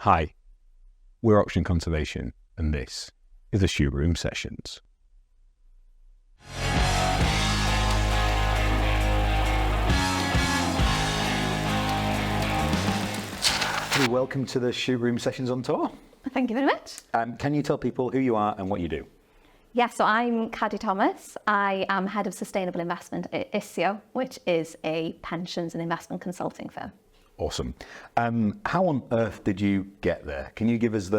Hi, we're Auction Conservation, and this is the Shoe Room Sessions. Welcome to the Shoe Room Sessions on Tour. Thank you very much. Can you tell people who you are and what you do? Yes, so I'm Cadi Thomas. I am Head of Sustainable Investment at Isio, which is a pensions and investment consulting firm. Awesome. How on earth did you get there? Can you give us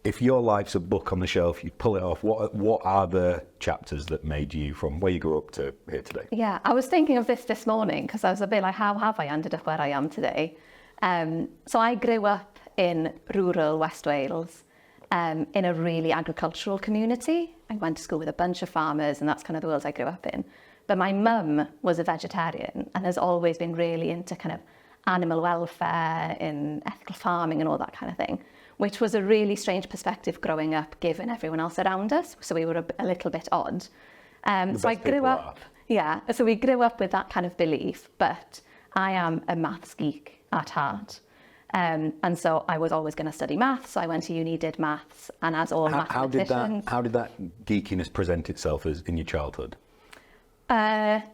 if your life's a book on the shelf, you pull it off, what are the chapters that made you from where you grew up to here today? Yeah, I was thinking of this morning because I was a bit like, how have I ended up where I am today? So I grew up in rural West Wales, in a really agricultural community. I went to school with a bunch of farmers, and that's kind of the world I grew up in. But my mum was a vegetarian and has always been really into kind of animal welfare and ethical farming and all that kind of thing, which was a really strange perspective growing up, given everyone else around us. So we were a little bit odd. So I grew up, so we grew up with that kind of belief, but I am a maths geek at heart. And so I was always going to study maths. So I went to uni, did maths, and as all mathematicians... How did that geekiness present itself as in your childhood?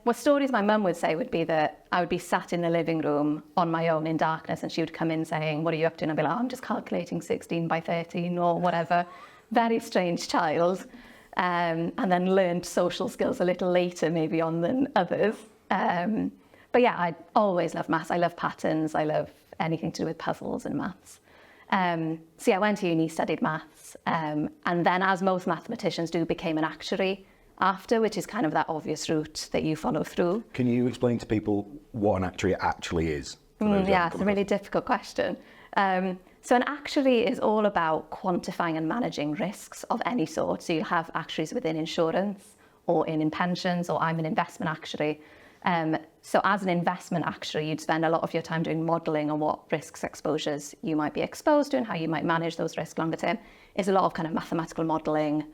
What stories my mum would say would be that I would be sat in the living room on my own in darkness, and she would come in saying, "What are you up to?" And I'd be like, "I'm just calculating 16 by 13 or whatever." Very strange child. And then learned social skills a little later maybe on than others. But yeah, I always loved maths. I love patterns. I love anything to do with puzzles and maths. So yeah, I went to uni, studied maths, and then, as most mathematicians do, became an actuary after, which is kind of that obvious route that you follow through. Can you explain to people what an actuary actually is? Yeah, it's a really difficult question. So an actuary is all about quantifying and managing risks of any sort. So you have actuaries within insurance or in pensions, or I'm an investment actuary. So as an investment actuary, you'd spend a lot of your time doing modelling on what risks, exposures you might be exposed to and how you might manage those risks longer term. It's a lot of kind of mathematical modelling,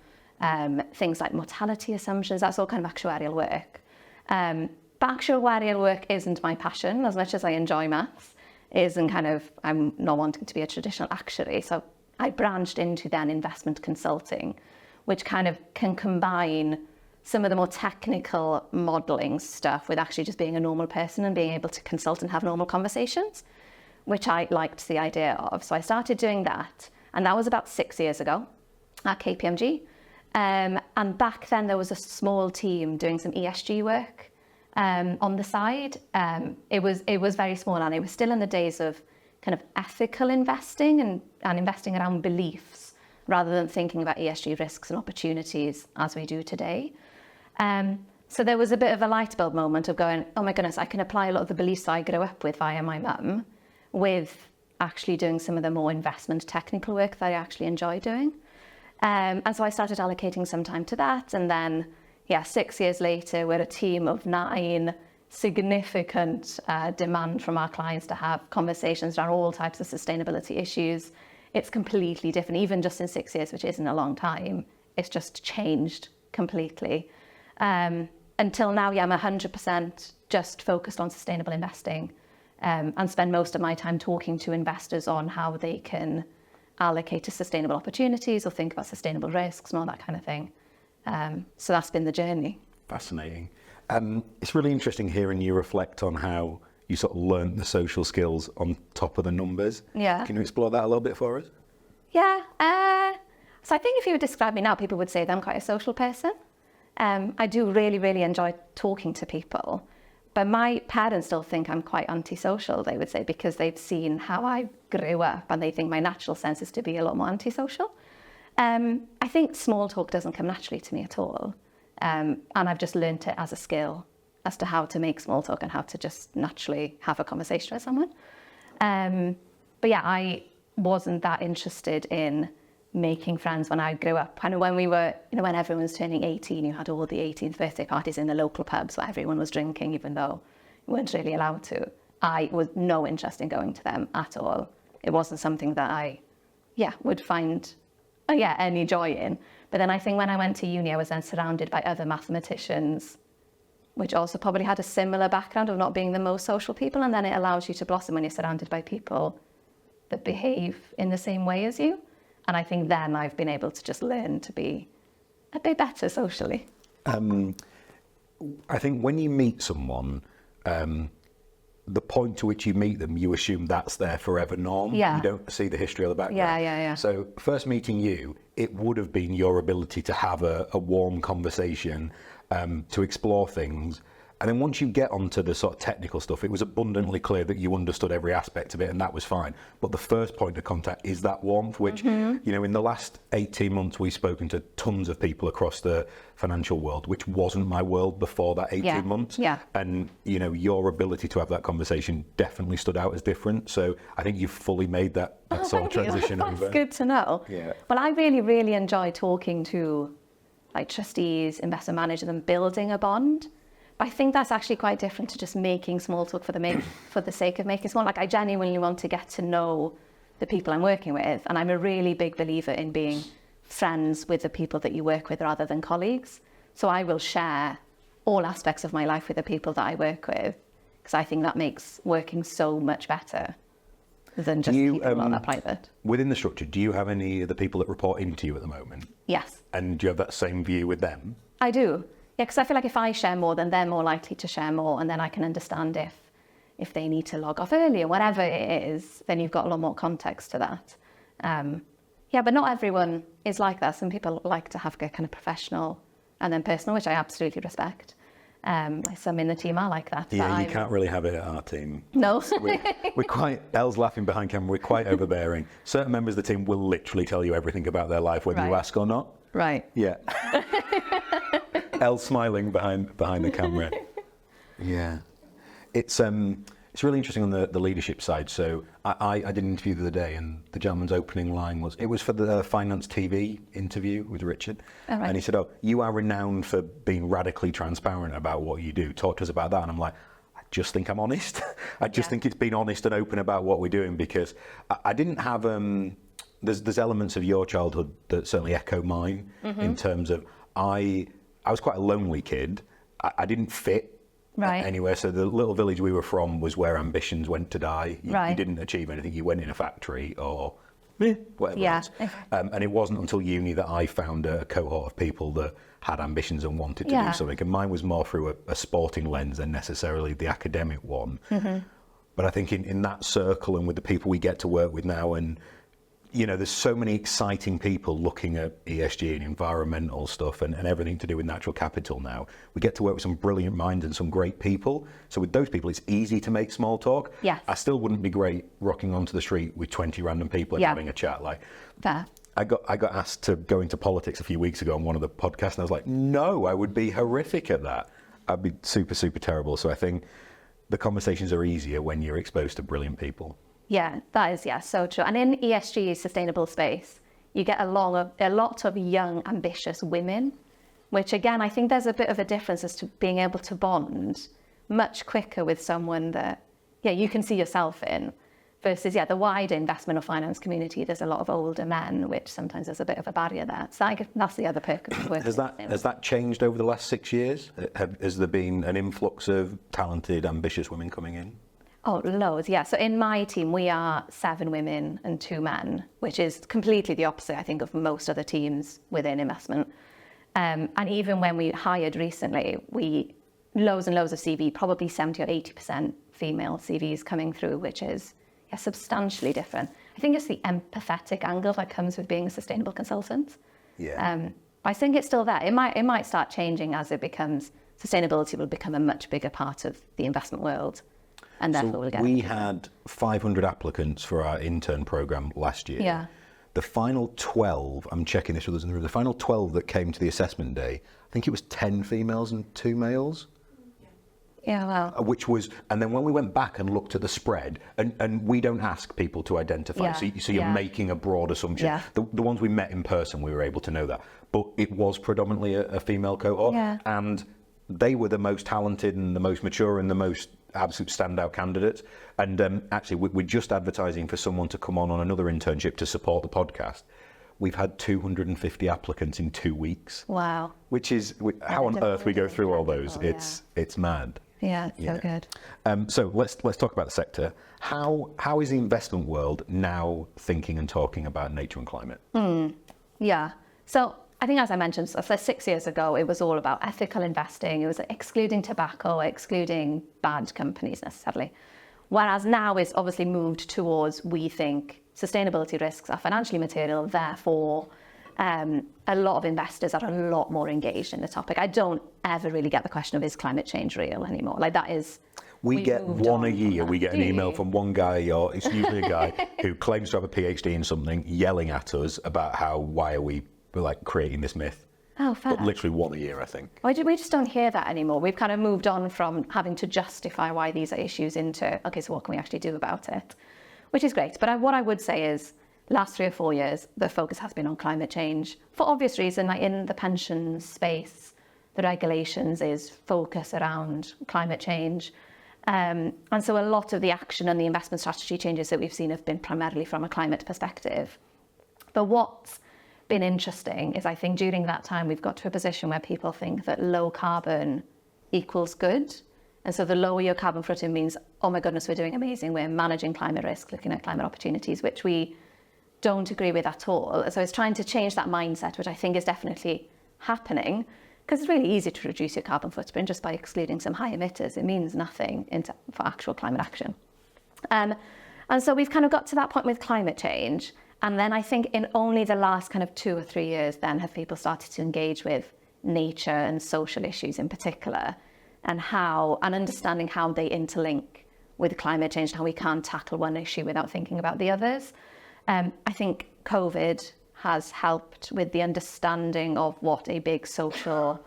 things like mortality assumptions, that's all kind of actuarial work. But actuarial work isn't my passion. As much as I enjoy maths, I'm not wanting to be a traditional actuary. So I branched into then investment consulting, which kind of can combine some of the more technical modelling stuff with actually just being a normal person and being able to consult and have normal conversations, which I liked the idea of. So I started doing that, and that was about 6 years ago at KPMG. And back then there was a small team doing some ESG work on the side. It was very small, and it was still in the days of kind of ethical investing and investing around beliefs rather than thinking about ESG risks and opportunities as we do today. So there was a bit of a light bulb moment of going, oh my goodness, I can apply a lot of the beliefs I grew up with via my mum with actually doing some of the more investment technical work that I actually enjoy doing. And so I started allocating some time to that. And then, 6 years later, we're a team of 9, significant demand from our clients to have conversations around all types of sustainability issues. It's completely different, even just in 6 years, which isn't a long time. It's just changed completely. Until now, I'm 100% just focused on sustainable investing, and spend most of my time talking to investors on how they can allocate to sustainable opportunities or think about sustainable risks and all that kind of thing. So that's been the journey. Fascinating. It's really interesting hearing you reflect on how you sort of learned the social skills on top of the numbers. Yeah. Can you explore that a little bit for us? Yeah. So I think if you would describe me now, people would say that I'm quite a social person. I do really, really enjoy talking to people, but my parents still think I'm quite antisocial, they would say, because they've seen how I grew up and they think my natural sense is to be a lot more antisocial. I think small talk doesn't come naturally to me at all. And I've just learnt it as a skill as to how to make small talk and how to just naturally have a conversation with someone. But yeah, I wasn't that interested in making friends when I grew up. Kind of when we were, when everyone was turning 18, you had all the 18th birthday parties in the local pubs where everyone was drinking, even though you weren't really allowed to. I was no interest in going to them at all. It wasn't something that I, would find, any joy in. But then I think when I went to uni, I was then surrounded by other mathematicians, which also probably had a similar background of not being the most social people. And then it allows you to blossom when you're surrounded by people that behave in the same way as you. And I think then I've been able to just learn to be a bit better socially. I think when you meet someone, the point to which you meet them, you assume that's their forever norm. Yeah. You don't see the history of the background. Yeah. So first meeting you, it would have been your ability to have a warm conversation, to explore things. And then once you get onto the sort of technical stuff, it was abundantly clear that you understood every aspect of it, and that was fine. But the first point of contact is that warmth, which, you know, in the last 18 months, we've spoken to tons of people across the financial world, which wasn't my world before that 18 months. Yeah. And, you know, your ability to have that conversation definitely stood out as different. So I think you've fully made that sort of transition over. That's good to know. Yeah. Well, I really enjoy talking to like trustees, investment managers, and building a bond. But I think that's actually quite different to just making small talk for the sake of making small. Like, I genuinely want to get to know the people I'm working with, and I'm a really big believer in being friends with the people that you work with rather than colleagues. So I will share all aspects of my life with the people that I work with, because I think that makes working so much better than just keeping a lot of that private. Within the structure, do you have any of the people that report into you at the moment? Yes. And do you have that same view with them? I do. Yeah, because I feel like if I share more, then they're more likely to share more, and then I can understand if they need to log off early or whatever it is, then you've got a lot more context to that. Yeah, but not everyone is like that. Some people like to have a kind of professional and then personal, which I absolutely respect. Some in the team are like that. Yeah, you can't really have it at our team. No. We're quite, Elle's laughing behind camera, we're quite overbearing. Certain members of the team will literally tell you everything about their life, whether you ask or not. Right. Yeah. Elle smiling behind the camera. Yeah. It's really interesting on the leadership side. So I did an interview the other day, and the gentleman's opening line was for the Finance TV interview with Richard. Oh, right. And he said, "Oh, you are renowned for being radically transparent about what you do. Talk to us about that." And I'm like, I just think I'm honest. I just think it's being honest and open about what we're doing, because I didn't have there's elements of your childhood that certainly echo mine, in terms of I was quite a lonely kid. I didn't fit anywhere. So the little village we were from was where ambitions went to die. You didn't achieve anything. You went in a factory or whatever else. And it wasn't until uni that I found a cohort of people that had ambitions and wanted to do something. And mine was more through a sporting lens than necessarily the academic one. But I think in that circle and with the people we get to work with now, and you know, there's so many exciting people looking at ESG and environmental stuff and everything to do with natural capital now. We get to work with some brilliant minds and some great people. So with those people, it's easy to make small talk. Yes. I still wouldn't be great rocking onto the street with 20 random people and having a chat. Like, fair. I got asked to go into politics a few weeks ago on one of the podcasts, and I was like, no, I would be horrific at that. I'd be super, super terrible. So I think the conversations are easier when you're exposed to brilliant people. Yeah, that is, so true. And in ESG sustainable space, you get a lot of young, ambitious women, which again, I think there's a bit of a difference as to being able to bond much quicker with someone that, you can see yourself in, versus, the wider investment or finance community, there's a lot of older men, which sometimes there's a bit of a barrier there. So that's the other perk of working. Has that changed over the last 6 years? Has there been an influx of talented, ambitious women coming in? Oh, loads, So in my team, we are 7 women and 2 men, which is completely the opposite, I think, of most other teams within investment. And even when we hired recently, loads and loads of CV, probably 70 or 80% female CVs coming through, which is substantially different. I think it's the empathetic angle that comes with being a sustainable consultant. But I think it's still there. It might start changing as it becomes, sustainability will become a much bigger part of the investment world. And therefore we'll get we had 500 applicants for our intern program last year. Yeah. The final 12, I'm checking this with others in the room, the final 12 that came to the assessment day, I think it was 10 females and 2 males. Yeah, wow. Which was, and then when we went back and looked at the spread, and we don't ask people to identify, so you're making a broad assumption. Yeah. The ones we met in person, we were able to know that. But it was predominantly a female cohort, and they were the most talented and the most mature and the most absolute standout candidates. And actually, we're just advertising for someone to come on another internship to support the podcast. We've had 250 applicants in 2 weeks. Wow. Which is, how on earth we go through all those, it's mad. Yeah, it's so good. So let's talk about the sector. How is the investment world now thinking and talking about nature and climate? Yeah. So I think, as I mentioned, so 6 years ago, it was all about ethical investing. It was excluding tobacco, excluding bad companies necessarily. Whereas now it's obviously moved towards, we think sustainability risks are financially material, therefore a lot of investors are a lot more engaged in the topic. I don't ever really get the question of, is climate change real anymore? Like that is... We get one a year. We get an email you? from one guy, or it's usually a guy who claims to have a PhD in something, yelling at us about why are we like creating this myth. Oh, fair. But literally one a year, I think. We just don't hear that anymore. We've kind of moved on from having to justify why these are issues into, okay, so what can we actually do about it? Which is great. But what I would say is, last 3 or 4 years, the focus has been on climate change for obvious reason. Like in the pension space, the regulations is focus around climate change. And so a lot of the action and the investment strategy changes that we've seen have been primarily from a climate perspective. But what's been interesting is, I think during that time we've got to a position where people think that low carbon equals good. And so the lower your carbon footprint means, oh my goodness, we're doing amazing. We're managing climate risk, looking at climate opportunities, which we don't agree with at all. So it's trying to change that mindset, which I think is definitely happening, because it's really easy to reduce your carbon footprint just by excluding some high emitters. It means nothing for actual climate action. And so we've kind of got to that point with climate change. And then I think in only the last kind of 2 or 3 years then have people started to engage with nature and social issues in particular, and understanding how they interlink with climate change and how we can't tackle one issue without thinking about the others. I think COVID has helped with the understanding of what a big social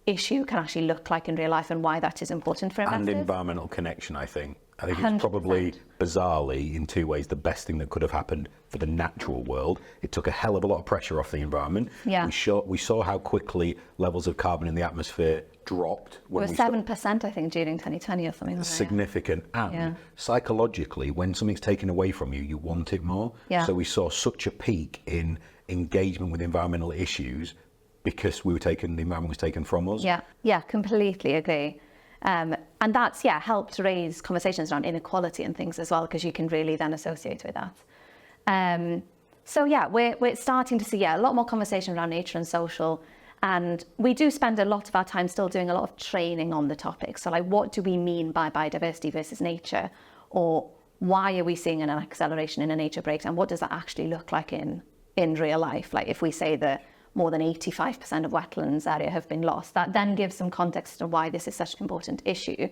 issue can actually look like in real life and why that is important for investors. And environmental connection, I think. I think 100%. It's probably, bizarrely, in 2 ways, the best thing that could have happened for the natural world. It took a hell of a lot of pressure off the environment. Yeah. We saw how quickly levels of carbon in the atmosphere dropped. It was 7%, I think, during 2020 or something like that. Significant. And Yeah. psychologically, when something's taken away from you, you want it more. Yeah. So we saw such a peak in engagement with environmental issues because the environment was taken from us. Yeah, completely agree. And that's, helped raise conversations around inequality and things as well, because you can really then associate with that. We're starting to see, a lot more conversation around nature and social. And we do spend a lot of our time still doing a lot of training on the topic. So like, what do we mean by biodiversity versus nature? Or why are we seeing an acceleration in a nature breakdown? What does that actually look like in real life? Like if we say that more than 85% of wetlands area have been lost, that then gives some context to why this is such an important issue.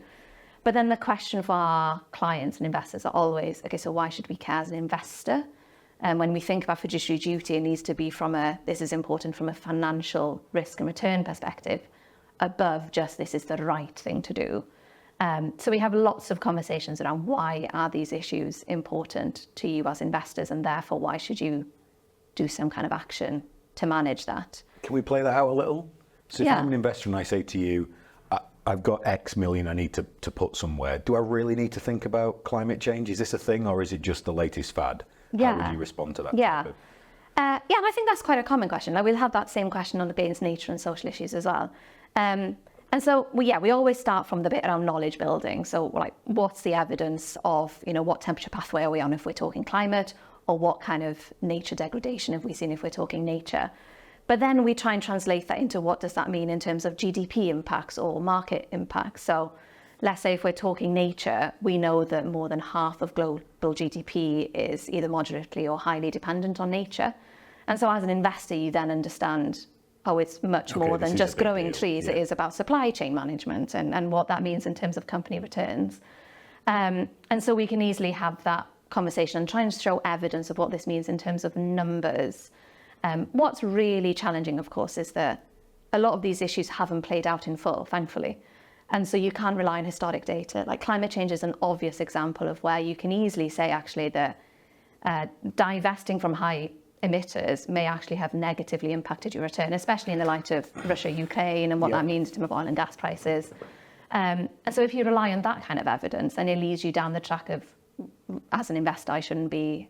But then the question for our clients and investors are always, okay, so why should we care as an investor? And when we think about fiduciary duty, it needs to be this is important from a financial risk and return perspective, above just this is the right thing to do. So we have lots of conversations around why are these issues important to you as investors, and therefore why should you do some kind of action to manage that. Can we play that out a little? So if I'm an investor and I say to you, I've got X million I need to put somewhere, do I really need to think about climate change? Is this a thing, or is it just the latest fad? How would you respond to that? And I think that's quite a common question. Like, we'll have that same question on against nature and social issues as well. And so we always start from the bit around knowledge building. So like, what's the evidence of, what temperature pathway are we on if we're talking climate, or what kind of nature degradation have we seen if we're talking nature? But then we try and translate that into what does that mean in terms of GDP impacts or market impacts. So let's say if we're talking nature, we know that more than half of global GDP is either moderately or highly dependent on nature. And so as an investor, you then understand, it's much more than just growing trees. It is about supply chain management and what that means in terms of company returns. And so we can easily have that conversation and try and show evidence of what this means in terms of numbers. What's really challenging, of course, is that a lot of these issues haven't played out in full, thankfully. And so you can't rely on historic data. Like climate change is an obvious example of where you can easily say actually that divesting from high emitters may actually have negatively impacted your return, especially in the light of Russia, Ukraine, and what that means in terms of oil and gas prices. And so if you rely on that kind of evidence, then it leads you down the track of, as an investor, I shouldn't be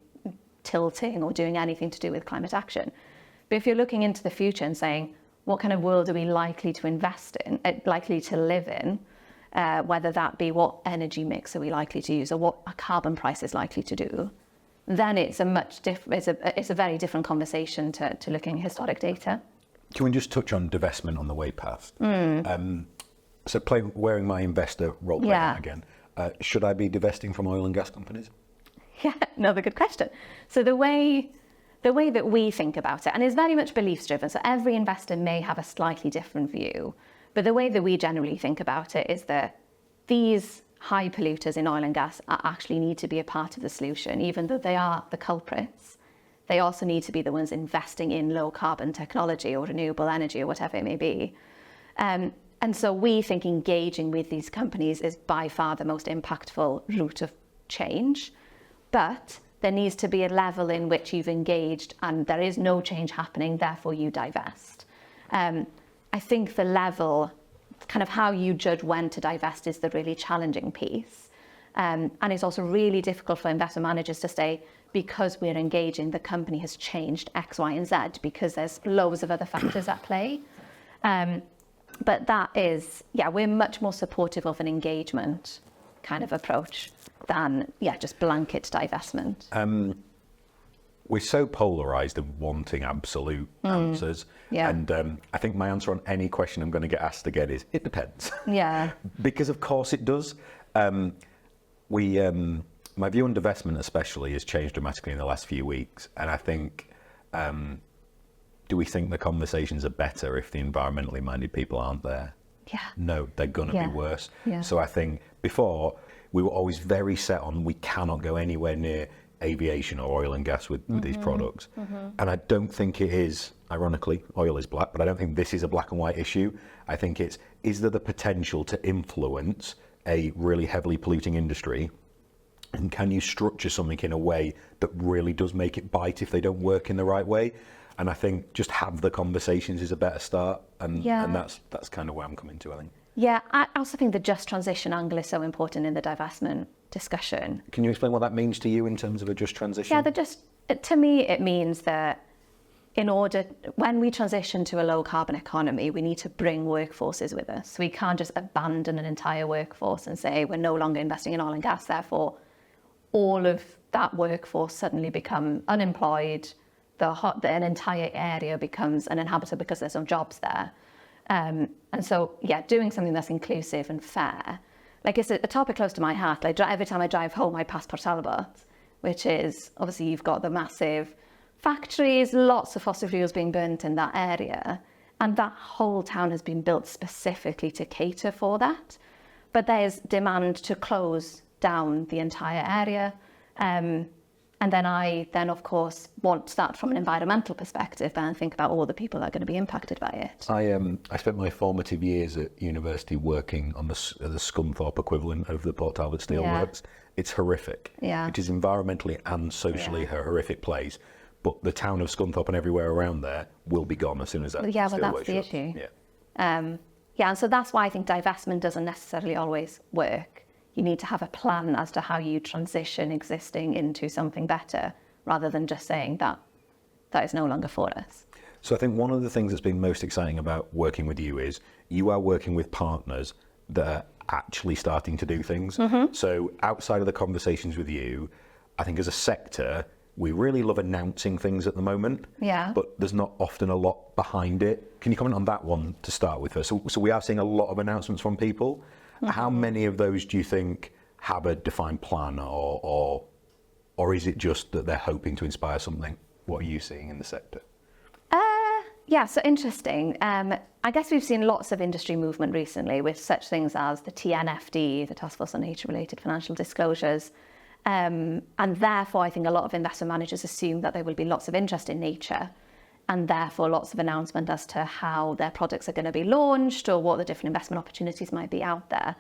tilting or doing anything to do with climate action. But if you're looking into the future and saying, what kind of world are we likely to invest in, likely to live in? whether that be what energy mix are we likely to use or what a carbon price is likely to do, then it's a very different conversation to looking at historic data. Can we just touch on divestment on the way past? So wearing my investor role play hat again, should I be divesting from oil and gas companies? Yeah, another good question. So the way that we think about it, and it's very much beliefs driven, so every investor may have a slightly different view, but the way that we generally think about it is that these high polluters in oil and gas actually need to be a part of the solution, even though they are the culprits. They also need to be the ones investing in low carbon technology or renewable energy or whatever it may be. And so we think engaging with these companies is by far the most impactful route of change. But there needs to be a level in which you've engaged and there is no change happening, therefore you divest. I think the level, kind of how you judge when to divest is the really challenging piece. And it's also really difficult for investment managers to say, because we're engaging, the company has changed X, Y, and Z, because there's loads of other factors at play. But that is, we're much more supportive of an engagement kind of approach than, just blanket divestment. We're so polarised of wanting absolute answers. Yeah. And I think my answer on any question I'm going to get asked again is, it depends. Yeah. Because of course it does. My view on divestment especially has changed dramatically in the last few weeks. And I think, do we think the conversations are better if the environmentally minded people aren't there? Yeah. No, they're going to be worse. Yeah. So I think before, we were always very set on we cannot go anywhere near aviation or oil and gas with these products. And I don't think it is, ironically, oil is black, but I don't think this is a black and white issue. I think it's, is there the potential to influence a really heavily polluting industry? And can you structure something in a way that really does make it bite if they don't work in the right way? And I think just have the conversations is a better start. And that's kind of where I'm coming to, I think. Yeah, I also think the just transition angle is so important in the divestment discussion. Can you explain what that means to you in terms of a just transition? Yeah, to me, it means that when we transition to a low carbon economy, we need to bring workforces with us. We can't just abandon an entire workforce and say we're no longer investing in oil and gas, therefore all of that workforce suddenly become unemployed, an entire area becomes uninhabitable because there's no jobs there. And so, doing something that's inclusive and fair. Like, it's a topic close to my heart. Like, every time I drive home, I pass Port Talbot, which is, obviously, you've got the massive factories, lots of fossil fuels being burnt in that area. And that whole town has been built specifically to cater for that. But there's demand to close down the entire area. And then I of course want that from an environmental perspective and think about all the people that are going to be impacted by it. I spent my formative years at university working on the Scunthorpe equivalent of the Port Talbot Steelworks. It's horrific. Yeah. It is environmentally and socially a horrific place. But the town of Scunthorpe and everywhere around there will be gone as soon as that that's the issue. And so that's why I think divestment doesn't necessarily always work. You need to have a plan as to how you transition existing into something better, rather than just saying that is no longer for us. So I think one of the things that's been most exciting about working with you is you are working with partners that are actually starting to do things. So outside of the conversations with you, I think as a sector, we really love announcing things at the moment, but there's not often a lot behind it. Can you comment on that one to start with first? So we are seeing a lot of announcements from people. How many of those do you think have a defined plan, or is it just that they're hoping to inspire something? What are you seeing in the sector? So interesting. I guess we've seen lots of industry movement recently with such things as the TNFD, the Task Force on Nature-Related Financial Disclosures. And therefore, I think a lot of investment managers assume that there will be lots of interest in nature, and therefore lots of announcement as to how their products are going to be launched or what the different investment opportunities might be out there.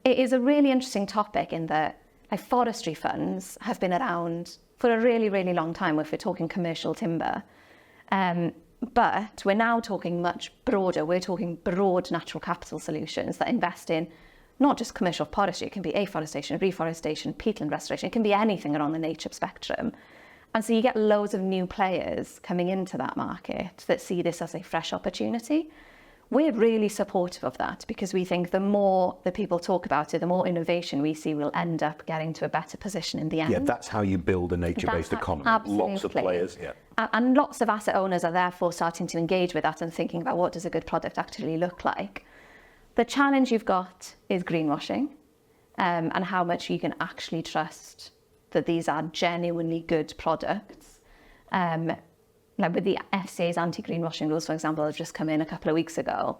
It is a really interesting topic in that forestry funds have been around for a really, really long time if we're talking commercial timber. But we're now talking much broader. We're talking broad natural capital solutions that invest in not just commercial forestry. It can be afforestation, reforestation, peatland restoration. It can be anything along the nature spectrum. And so you get loads of new players coming into that market that see this as a fresh opportunity. we're really supportive of that because we think the more that people talk about it, the more innovation we see will end up getting to a better position in the end. Yeah, that's how you build a nature-based economy. Absolutely. Lots of players, yeah. And lots of asset owners are therefore starting to engage with that and thinking about what does a good product actually look like. The challenge you've got is greenwashing, and how much you can actually trust that these are genuinely good products. Like with the FCA's anti-greenwashing rules, for example, have just come in a couple of weeks ago.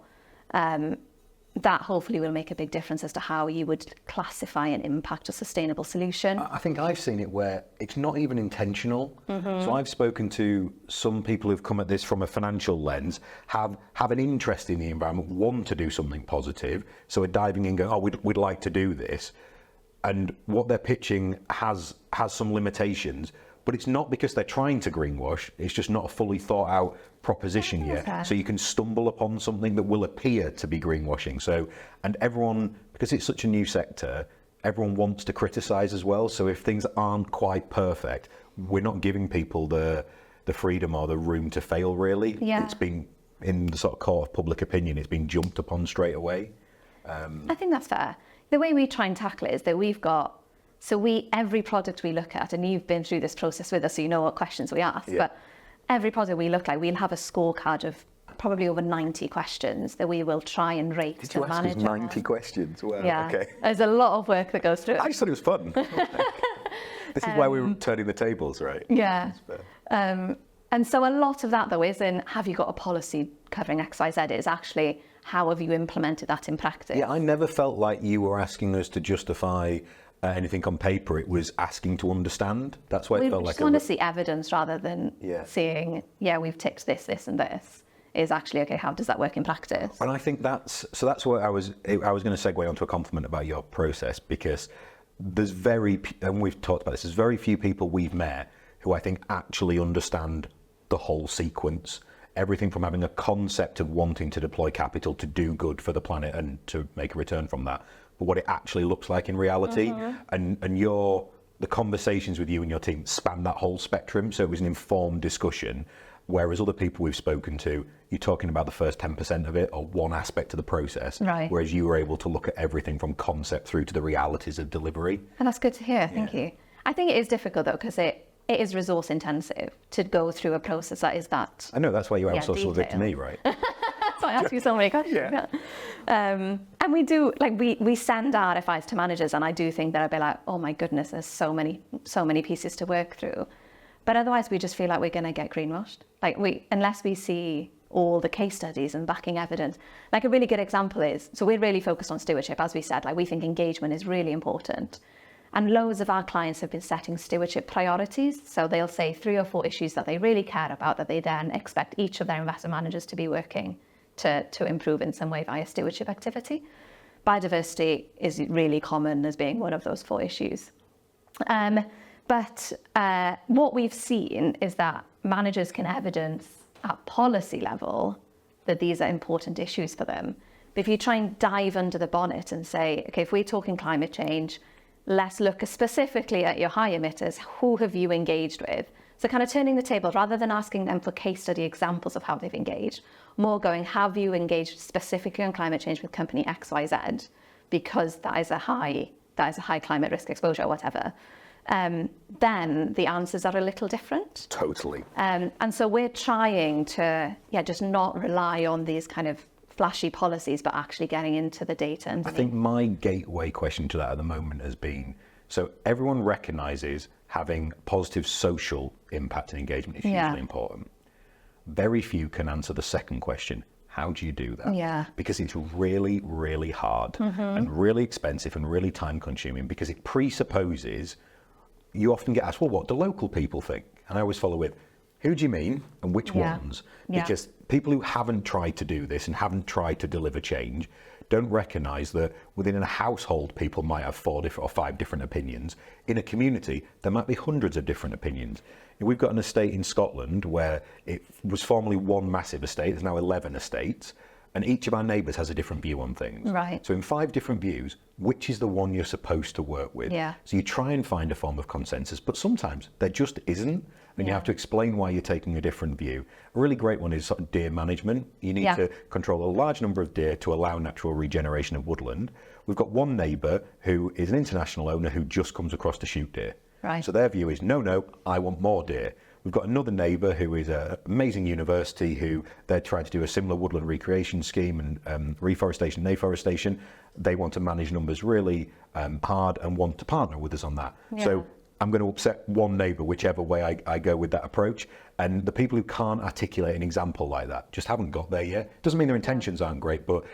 That hopefully will make a big difference as to how you would classify and impact a sustainable solution. I think I've seen it where it's not even intentional. So I've spoken to some people who've come at this from a financial lens, have an interest in the environment, want to do something positive, so are diving in going, oh, we'd like to do this. And what they're pitching has some limitations, but it's not because they're trying to greenwash, it's just not a fully thought out proposition yet. Okay. So you can stumble upon something that will appear to be greenwashing. So, and everyone, because it's such a new sector, everyone wants to criticize as well. So if things aren't quite perfect, we're not giving people the freedom or the room to fail, really. Yeah. It's been in the sort of court of public opinion, it's been jumped upon straight away. I think that's fair. The way we try and tackle it is that we've got, every product we look at, and you've been through this process with us, so you know what questions we ask, but every product we look at, we'll have a scorecard of probably over 90 questions that we will try and rate Did the you ask us manager. 90 questions? Well, Yeah, okay. there's a lot of work that goes through it. I just thought it was fun. This is why we were turning the tables, right? Yeah. And so a lot of that, though, isn't have you got a policy covering X, Y, Z? It's actually how have you implemented that in practice? Yeah, I never felt like you were asking us to justify anything on paper. It was asking to understand. That's why it felt We like just want to see evidence rather than Yeah. seeing, we've ticked this, this, and this. Is actually, okay, how does that work in practice? And I think that's what I was going to segue onto a compliment about your process, because there's and we've talked about this, there's very few people we've met who I think actually understand the whole sequence. Everything from having a concept of wanting to deploy capital to do good for the planet and to make a return from that, but what it actually looks like in reality. And the conversations with you and your team span that whole spectrum, so it was an informed discussion. Whereas other people we've spoken to, you're talking about the first 10% of it or one aspect of the process, right. Whereas you were able to look at everything from concept through to the realities of delivery. And that's good to hear, thank you. I think it is difficult, though, because it is resource intensive to go through a process that is that. I know, that's why you outsource all of it to me, right? So I ask you so many questions. And we do, we send RFIs to managers, and I do think that I'd be like, oh my goodness, there's so many pieces to work through. But otherwise, we just feel like we're going to get greenwashed. Unless we see all the case studies and backing evidence. Like a really good example is, so we're really focused on stewardship, as we said, we think engagement is really important. And loads of our clients have been setting stewardship priorities. So they'll say 3 or 4 issues that they really care about that they then expect each of their investment managers to be working to improve in some way via stewardship activity. Biodiversity is really common as being one of those 4 issues. But what we've seen is that managers can evidence at policy level that these are important issues for them. But if you try and dive under the bonnet and say, okay, if we're talking climate change, let's look specifically at your high emitters, who have you engaged with? So kind of turning the table, rather than asking them for case study examples of how they've engaged, more going, have you engaged specifically on climate change with company XYZ? Because that is a high climate risk exposure or whatever. Then the answers are a little different. Totally. And so we're trying to, just not rely on these kind of flashy policies, but actually getting into the data. And I think my gateway question to that at the moment has been, so everyone recognises having positive social impact and engagement is hugely important. Very few can answer the second question. How do you do that? Yeah. Because it's really, really hard and really expensive and really time consuming, because it presupposes, you often get asked, well, what do local people think? And I always follow with, who do you mean and which ones? Because people who haven't tried to do this and haven't tried to deliver change don't recognise that within a household, people might have 4 or 5 different opinions. In a community, there might be hundreds of different opinions. We've got an estate in Scotland where it was formerly one massive estate, there's now 11 estates, and each of our neighbours has a different view on things. Right. So in 5 different views, which is the one you're supposed to work with? Yeah. So you try and find a form of consensus, but sometimes there just isn't, and you Yeah. have to explain why you're taking a different view. A really great one is sort of deer management. You need Yeah. to control a large number of deer to allow natural regeneration of woodland. We've got one neighbour who is an international owner who just comes across to shoot deer. Right. So their view is, no, I want more deer. We've got another neighbour who is an amazing university who they're trying to do a similar woodland recreation scheme and reforestation and afforestation. They want to manage numbers really hard and want to partner with us on that. Yeah. So I'm going to upset one neighbour whichever way I go with that approach. And the people who can't articulate an example like that just haven't got there yet. Doesn't mean their intentions aren't great, but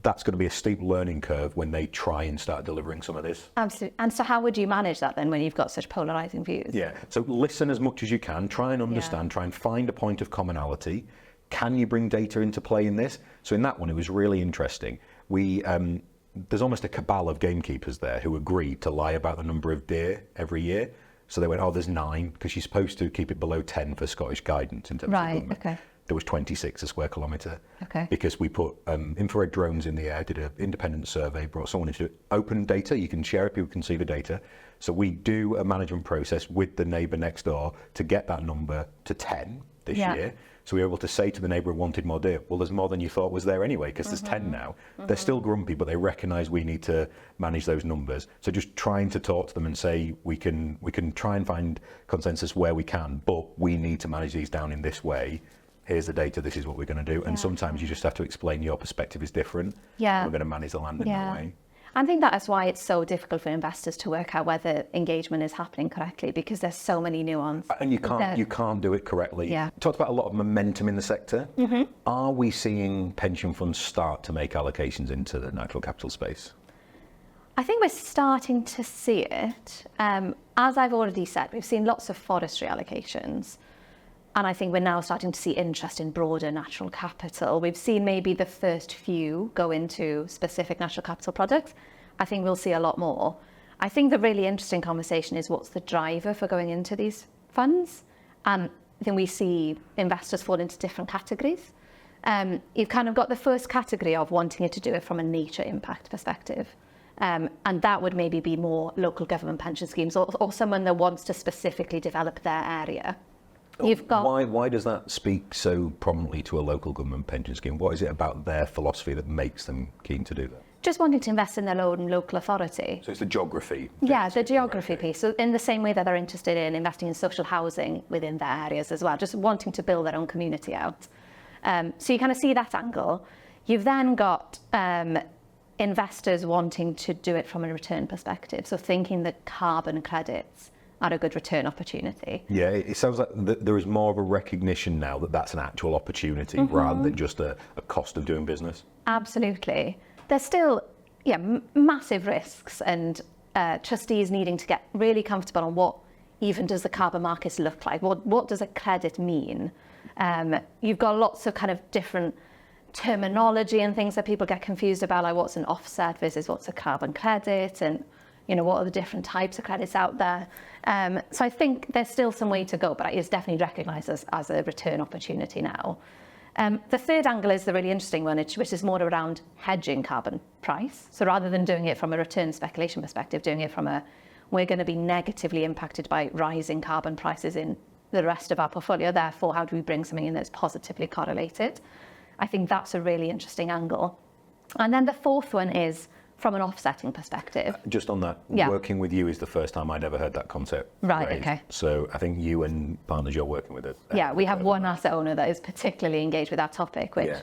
that's going to be a steep learning curve when they try and start delivering some of this. Absolutely. And so how would you manage that then when you've got such polarising views? Yeah, so listen as much as you can, try and understand, try and find a point of commonality. Can you bring data into play in this? So in that one, it was really interesting. There's almost a cabal of gamekeepers there who agreed to lie about the number of deer every year. So they went, there's 9, because you're supposed to keep it below 10 for Scottish guidance in terms of government. Okay. There was 26 a square kilometre. Okay. Because we put infrared drones in the air, did an independent survey, brought someone into open data. You can share it, people can see the data. So we do a management process with the neighbour next door to get that number to 10 this year. So we were able to say to the neighbour who wanted more deer, well, there's more than you thought was there anyway, because there's 10 now. They're still grumpy, but they recognise we need to manage those numbers. So just trying to talk to them and say, we can try and find consensus where we can, but we need to manage these down in this way. Here's the data, this is what we're going to do. And sometimes you just have to explain your perspective is different. Yeah. We're going to manage the land in that way. I think that is why it's so difficult for investors to work out whether engagement is happening correctly, because there's so many nuances. And you can't do it correctly. Yeah. Talked about a lot of momentum in the sector. Are we seeing pension funds start to make allocations into the natural capital space? I think we're starting to see it. As I've already said, we've seen lots of forestry allocations. And I think we're now starting to see interest in broader natural capital. We've seen maybe the first few go into specific natural capital products. I think we'll see a lot more. I think the really interesting conversation is what's the driver for going into these funds? And then we see investors fall into different categories. You've kind of got the first category of wanting to do it from a nature impact perspective. And that would maybe be more local government pension schemes or someone that wants to specifically develop their area. You've got Why does that speak so prominently to a local government pension scheme? What is it about their philosophy that makes them keen to do that? just wanting to invest in their own local authority. So it's the geography. Yeah, the geography piece. So in the same way that they're interested in investing in social housing within their areas as well, just wanting to build their own community out. So you kind of see that angle. You've then got investors wanting to do it from a return perspective. So thinking that carbon credits are a good return opportunity. Yeah, it sounds like there is more of a recognition now that that's an actual opportunity rather than just a cost of doing business. Absolutely. There's still massive risks and trustees needing to get really comfortable on what even does the carbon markets look like? What does a credit mean? You've got lots of kind of different terminology and things that people get confused about, like what's an offset versus what's a carbon credit, and what are the different types of credits out there. So I think there's still some way to go, but it's definitely recognised as a return opportunity now. The third angle is the really interesting one, which is more around hedging carbon price. So rather than doing it from a return speculation perspective, doing it from we're going to be negatively impacted by rising carbon prices in the rest of our portfolio, therefore how do we bring something in that's positively correlated? I think that's a really interesting angle. And then the fourth one is from an offsetting perspective. Just on that, working with you is the first time I'd ever heard that concept. Right, raised. okay. So I think you and partners you're working with it. Yeah, we have one asset owner that is particularly engaged with that topic, which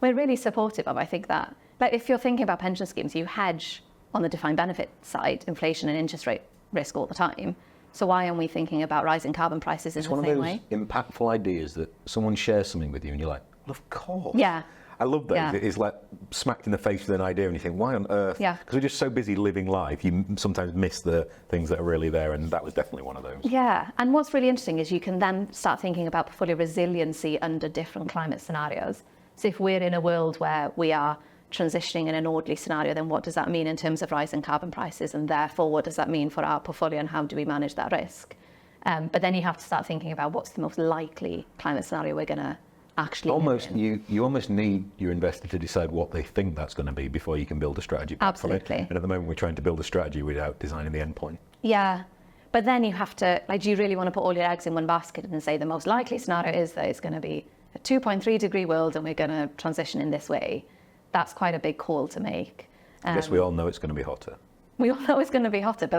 we're really supportive of. I think that, like, if you're thinking about pension schemes, you hedge on the defined benefit side, inflation and interest rate risk all the time. So why aren't we thinking about rising carbon prices in the same way? It's one of those impactful ideas that someone shares something with you and you're like, well, of course. Yeah. I love those. Yeah. It's like smacked in the face with an idea and you think, why on earth? Yeah. Because we're just so busy living life, you sometimes miss the things that are really there, and that was definitely one of those. Yeah, and what's really interesting is you can then start thinking about portfolio resiliency under different climate scenarios. So if we're in a world where we are transitioning in an orderly scenario, then what does that mean in terms of rising carbon prices, and therefore what does that mean for our portfolio and how do we manage that risk? But then you have to start thinking about what's the most likely climate scenario we're going to actually almost moving. you almost need your investor to decide what they think that's going to be before you can build a strategy back from it. Absolutely. And at the moment, we're trying to build a strategy without designing the endpoint. Yeah, but then you have to, like, do you really want to put all your eggs in one basket and say the most likely scenario is that it's going to be a 2.3 degree world and we're going to transition in this way? That's quite a big call to make. I guess we all know it's going to be hotter. We all know it's going to be hotter, but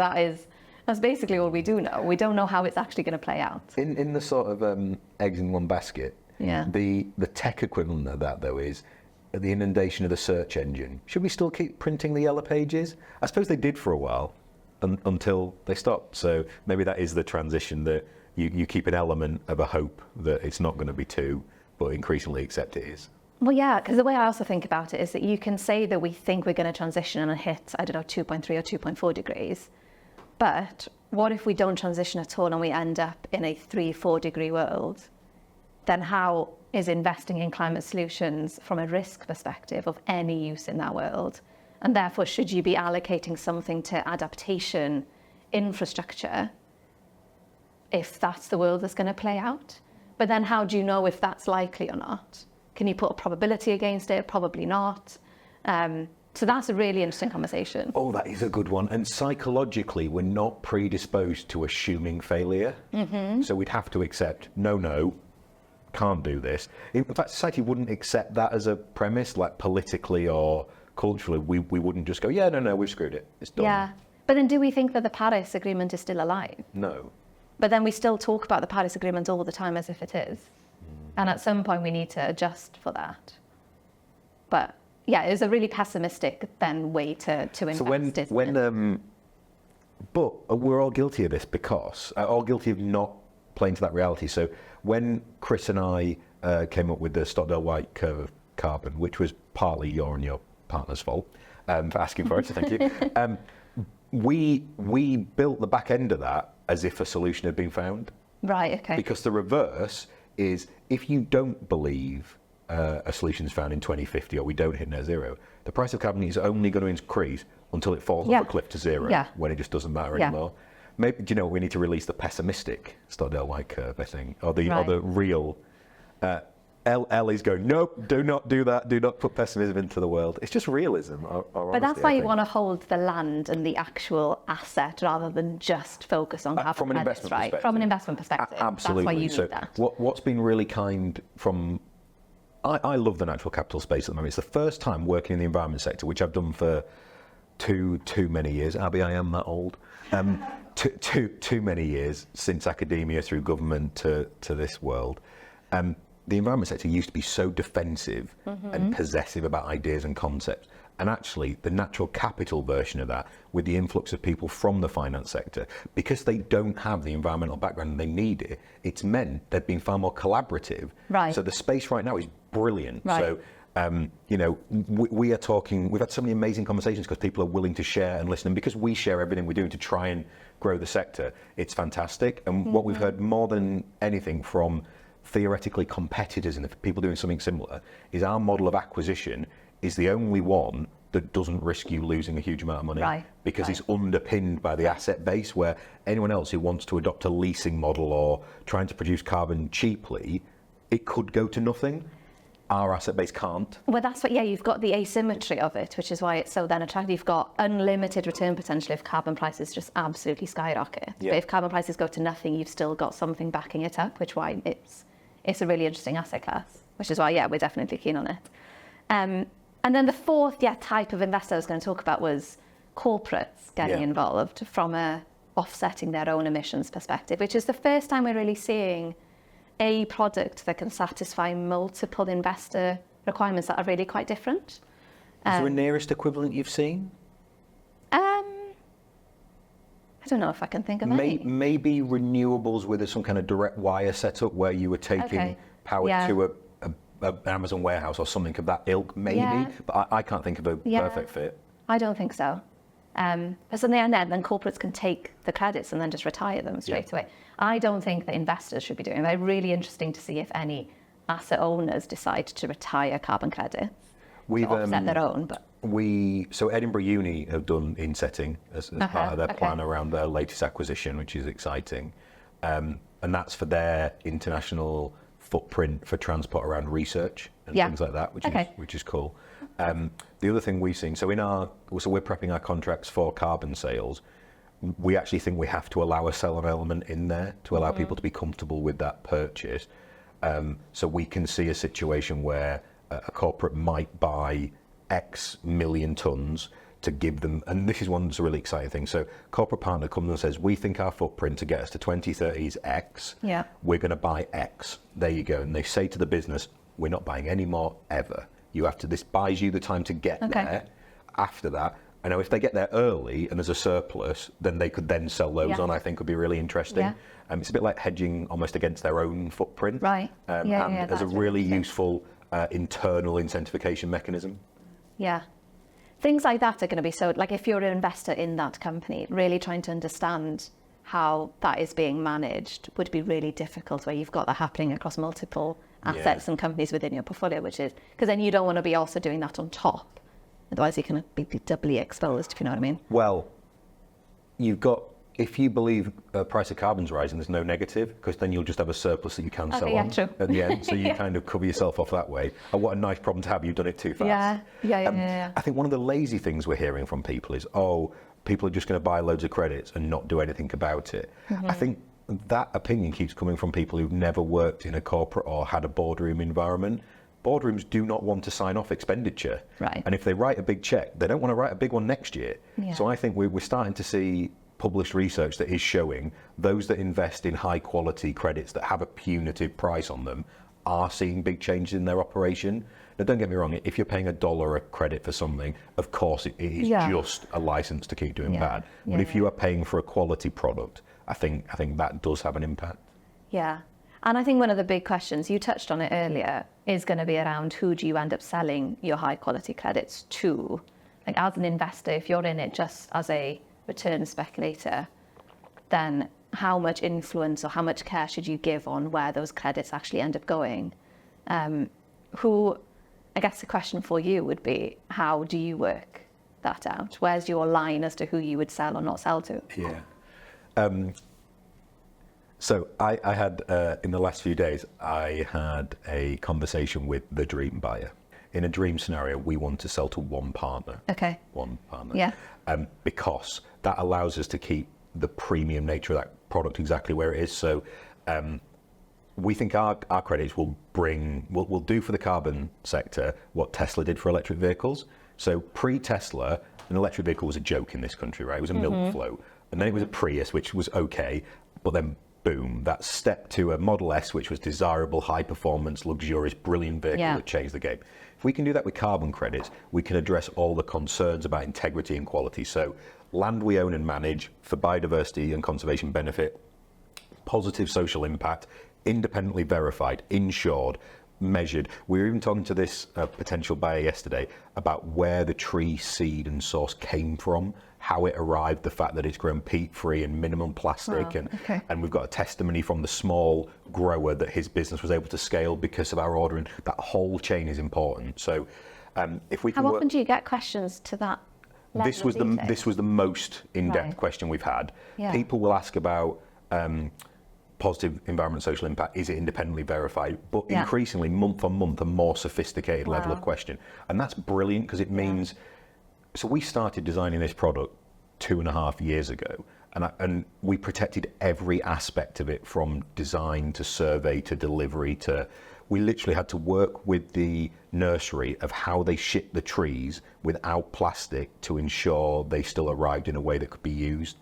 that's basically all we do know. We don't know how it's actually going to play out. In the sort of eggs in one basket, Yeah. the tech equivalent of that, though, is the inundation of the search engine. Should we still keep printing the yellow pages? I suppose they did for a while until they stopped. So maybe that is the transition, that you keep an element of a hope that it's not going to be two, but increasingly accept it is. Well, yeah, because the way I also think about it is that you can say that we think we're going to transition and hit, I don't know, 2.3 or 2.4 degrees. But what if we don't transition at all and we end up in a 3-4 degree world? Then how is investing in climate solutions from a risk perspective of any use in that world? And therefore, should you be allocating something to adaptation infrastructure if that's the world that's going to play out? But then how do you know if that's likely or not? Can you put a probability against it? Probably not. So that's a really interesting conversation. Oh, that is a good one. And psychologically, we're not predisposed to assuming failure. Mm-hmm. So we'd have to accept, no, can't do this. In fact, society wouldn't accept that as a premise, like politically or culturally. We wouldn't just go, no, we've screwed it. It's done. Yeah. But then do we think that the Paris Agreement is still alive? No. But then we still talk about the Paris Agreement all the time as if it is. And at some point we need to adjust for that. But yeah, it's a really pessimistic then way to invest. So but we're all guilty of this because all guilty of not playing to that reality. So when Chris and I came up with the Stockdale-White curve of carbon, which was partly your and your partner's fault for asking for it, so thank you. We built the back end of that as if a solution had been found. Right, okay. Because the reverse is, if you don't believe a solution's found in 2050 or we don't hit net zero, the price of carbon is only going to increase until it falls off a cliff to zero, when it just doesn't matter anymore. Maybe, do you know, we need to release the pessimistic Stockdale-White curve, I think, or the real. L is going, nope, do not do that, do not put pessimism into the world. It's just realism. But that's why you want to hold the land and the actual asset rather than just focus on carbon from an credits, investment right? perspective. From an investment perspective. Absolutely. That's why you so need that. What's been really kind from... I love the natural capital space at the moment. It's the first time working in the environment sector, which I've done for too many years. Abby, I am that old. Too many years since academia through government to this world. The environment sector used to be so defensive and possessive about ideas and concepts. And actually, the natural capital version of that, with the influx of people from the finance sector, because they don't have the environmental background and they need it, it's meant they've been far more collaborative. Right. So the space right now is brilliant. Right. So, we are talking, we've had so many amazing conversations because people are willing to share and listen. And because we share everything we're doing to try and grow the sector, it's fantastic. And what we've heard more than anything from theoretically competitors and the people doing something similar is our model of acquisition is the only one that doesn't risk you losing a huge amount of money, because it's underpinned by the asset base, where anyone else who wants to adopt a leasing model or trying to produce carbon cheaply, it could go to nothing. Our asset base can't. Well, that's what, you've got the asymmetry of it, which is why it's so then attractive. You've got unlimited return potential if carbon prices just absolutely skyrocket. But if carbon prices go to nothing, you've still got something backing it up, which is why it's a really interesting asset class, which is why, we're definitely keen on it. And then the fourth type of investor I was going to talk about was corporates getting involved from a offsetting their own emissions perspective, which is the first time we're really seeing a product that can satisfy multiple investor requirements that are really quite different. Is there a nearest equivalent you've seen? I don't know if I can think of any. Maybe renewables with some kind of direct wire setup where you were taking power to an Amazon warehouse or something of that ilk, maybe. But I can't think of a perfect fit. I don't think so. But so then corporates can take the credits and then just retire them straight away. I don't think that investors should be doing it. They're really interesting to see if any asset owners decide to retire carbon credits to offset their own. But So Edinburgh Uni have done insetting as part of their plan around their latest acquisition, which is exciting. And that's for their international footprint for transport around research and things like that, which is cool. The other thing we've seen, so we're prepping our contracts for carbon sales. We actually think we have to allow a sell-on element in there to allow people to be comfortable with that purchase. So we can see a situation where a corporate might buy X million tons to give them, and this is one that's a really exciting thing. So corporate partner comes and says, we think our footprint to get us to 2030 is X. Yeah. We're going to buy X. There you go. And they say to the business, we're not buying any more ever. This buys you the time to get there. After that, I know if they get there early and there's a surplus, then they could then sell those on, I think would be really interesting. Yeah. It's a bit like hedging almost against their own footprint. Right. And as a really useful internal incentivization mechanism. Yeah. Things like that are going to be so, like if you're an investor in that company, really trying to understand how that is being managed would be really difficult, where you've got that happening across multiple assets and companies within your portfolio, which is, because then you don't want to be also doing that on top. Otherwise you can be doubly exposed, if you know what I mean. Well, if you believe price of carbon's rising, there's no negative, because then you'll just have a surplus that you can sell on true. at the end. So you kind of cover yourself off that way. And what a nice problem to have. You've done it too fast. Yeah. I think one of the lazy things we're hearing from people is, people are just going to buy loads of credits and not do anything about it. I think that opinion keeps coming from people who've never worked in a corporate or had a boardroom environment. Boardrooms do not want to sign off expenditure. Right. And if they write a big check, they don't want to write a big one next year. Yeah. So I think we're starting to see published research that is showing those that invest in high quality credits that have a punitive price on them are seeing big changes in their operation. Now, don't get me wrong, if you're paying $1 a credit for something, of course it is just a license to keep doing bad. But if you are paying for a quality product, I think that does have an impact. Yeah. And I think one of the big questions, you touched on it earlier, is going to be around who do you end up selling your high quality credits to? Like as an investor, if you're in it just as a return speculator, then how much influence or how much care should you give on where those credits actually end up going? I guess the question for you would be, how do you work that out? Where's your line as to who you would sell or not sell to? Yeah. So I had, in the last few days, I had a conversation with the dream buyer. In a dream scenario, we want to sell to one partner. Okay. One partner. Yeah. Because that allows us to keep the premium nature of that product exactly where it is. So we think our credits will do for the carbon sector what Tesla did for electric vehicles. So pre-Tesla, an electric vehicle was a joke in this country, right? It was a milk float. And then it was a Prius, which was okay, but then boom, that step to a Model S, which was desirable, high performance, luxurious, brilliant vehicle that changed the game. If we can do that with carbon credits, we can address all the concerns about integrity and quality. So land we own and manage for biodiversity and conservation benefit, positive social impact, independently verified, insured, measured. We were even talking to this potential buyer yesterday about where the tree seed and source came from, how it arrived, the fact that it's grown peat-free and minimum plastic, and we've got a testimony from the small grower that his business was able to scale because of our ordering. That whole chain is important. So if we can How often do you get questions to that level this was of detail? this was the most in-depth question we've had. Yeah. People will ask about positive environment, social impact, is it independently verified? But increasingly, month on month, a more sophisticated level of question. And that's brilliant because it means, so we started designing this product 2.5 years ago, and we protected every aspect of it, from design to survey to delivery to, we literally had to work with the nursery of how they ship the trees without plastic to ensure they still arrived in a way that could be used.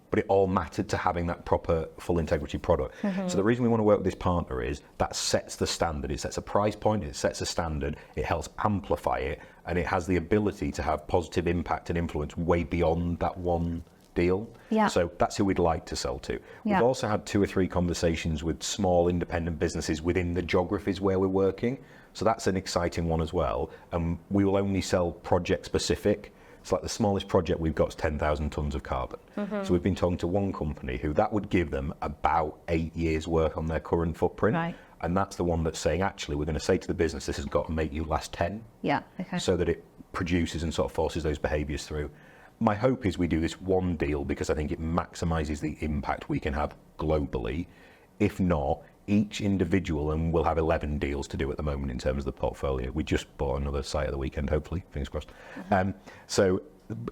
But it all mattered to having that proper full integrity product. So the reason we want to work with this partner is that sets the standard. It sets a price point, it sets a standard, it helps amplify it, and it has the ability to have positive impact and influence way beyond that one deal. Yeah. So that's who we'd like to sell to. We've also had 2 or 3 conversations with small independent businesses within the geographies where we're working. So that's an exciting one as well. And we will only sell project specific. It's like the smallest project we've got is 10,000 tons of carbon. So we've been talking to one company who that would give them about 8 years work on their current footprint. Right. And that's the one that's saying, actually, we're going to say to the business, this has got to make you last 10. Yeah. Okay. So that it produces and sort of forces those behaviours through. My hope is we do this one deal because I think it maximises the impact we can have globally. If not, each individual, and we'll have 11 deals to do at the moment in terms of the portfolio. We just bought another site at the weekend, hopefully, fingers crossed. So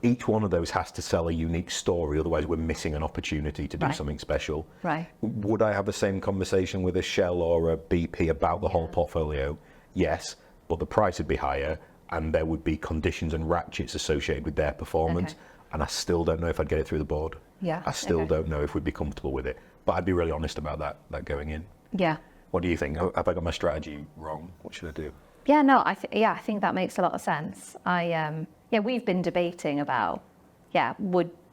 each one of those has to sell a unique story, otherwise we're missing an opportunity to do something special. Right. Would I have the same conversation with a Shell or a BP about the whole portfolio? Yes, but the price would be higher and there would be conditions and ratchets associated with their performance. And I still don't know if I'd get it through the board. Yeah. I still don't know if we'd be comfortable with it. But I'd be really honest about that going in. Yeah. What do you think? Have I got my strategy wrong? What should I do? Yeah, no, I think that makes a lot of sense. We've been debating about,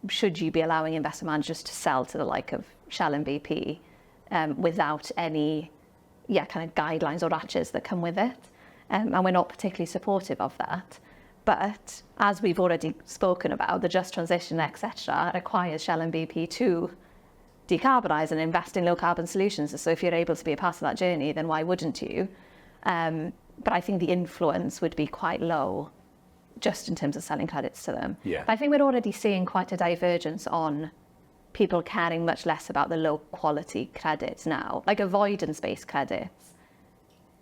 should you be allowing investment managers to sell to the like of Shell and BP without any, kind of guidelines or ratchets that come with it? And we're not particularly supportive of that. But as we've already spoken about, the just transition, etc., requires Shell and BP to decarbonise and invest in low carbon solutions. So if you're able to be a part of that journey, then why wouldn't you? But I think the influence would be quite low just in terms of selling credits to them. Yeah. But I think we're already seeing quite a divergence on people caring much less about the low quality credits now, like avoidance-based credits.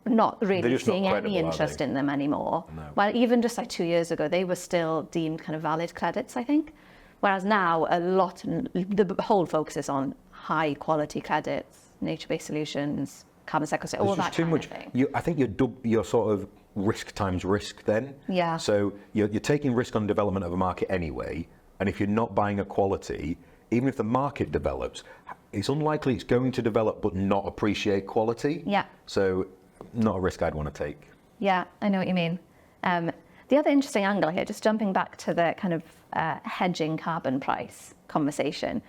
Not really seeing any interest in them anymore. No. Well, even just like 2 years ago, they were still deemed kind of valid credits, I think. Whereas now, the whole focus is on high quality credits, nature-based solutions, carbon sequestration, all that kind of thing. I think you're sort of risk times risk then. Yeah. So you're taking risk on development of a market anyway, and if you're not buying a quality, even if the market develops, it's unlikely it's going to develop but not appreciate quality. Yeah. So not a risk I'd want to take. Yeah, I know what you mean. The other interesting angle here, just jumping back to the kind of hedging carbon price conversation,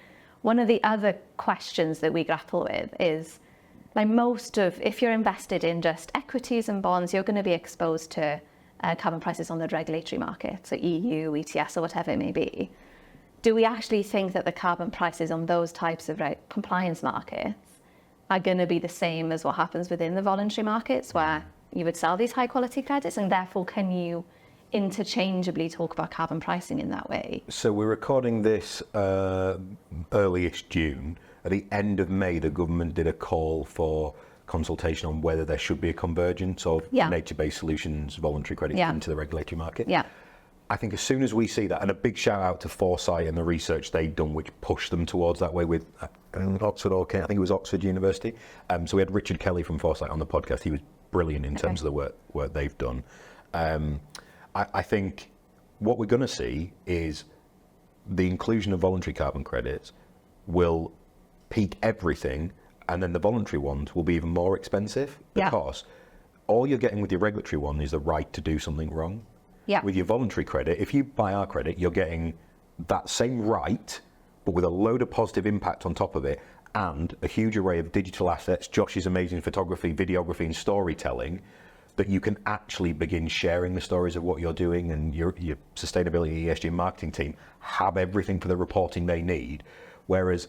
one of the other questions that we grapple with is, like if you're invested in just equities and bonds, you're going to be exposed to carbon prices on the regulatory market, so EU, ETS, or whatever it may be. Do we actually think that the carbon prices on those types of compliance markets are going to be the same as what happens within the voluntary markets, where you would sell these high quality credits, and therefore can you interchangeably talk about carbon pricing in that way? So we're recording this early-ish June. At the end of May, the government did a call for consultation on whether there should be a convergence of nature-based solutions, voluntary credits into the regulatory market. Yeah. I think as soon as we see that, and a big shout out to Foresight and the research they've done, which pushed them towards that way with Oxford, or I think it was Oxford University. So we had Richard Kelly from Foresight on the podcast. He was brilliant in terms of the work they've done. I think what we're going to see is the inclusion of voluntary carbon credits will peak everything, and then the voluntary ones will be even more expensive because all you're getting with your regulatory one is the right to do something wrong. Yeah. With your voluntary credit, if you buy our credit, you're getting that same right, but with a load of positive impact on top of it, and a huge array of digital assets, Josh's amazing photography, videography, and storytelling, that you can actually begin sharing the stories of what you're doing, and your sustainability, ESG marketing team have everything for the reporting they need. Whereas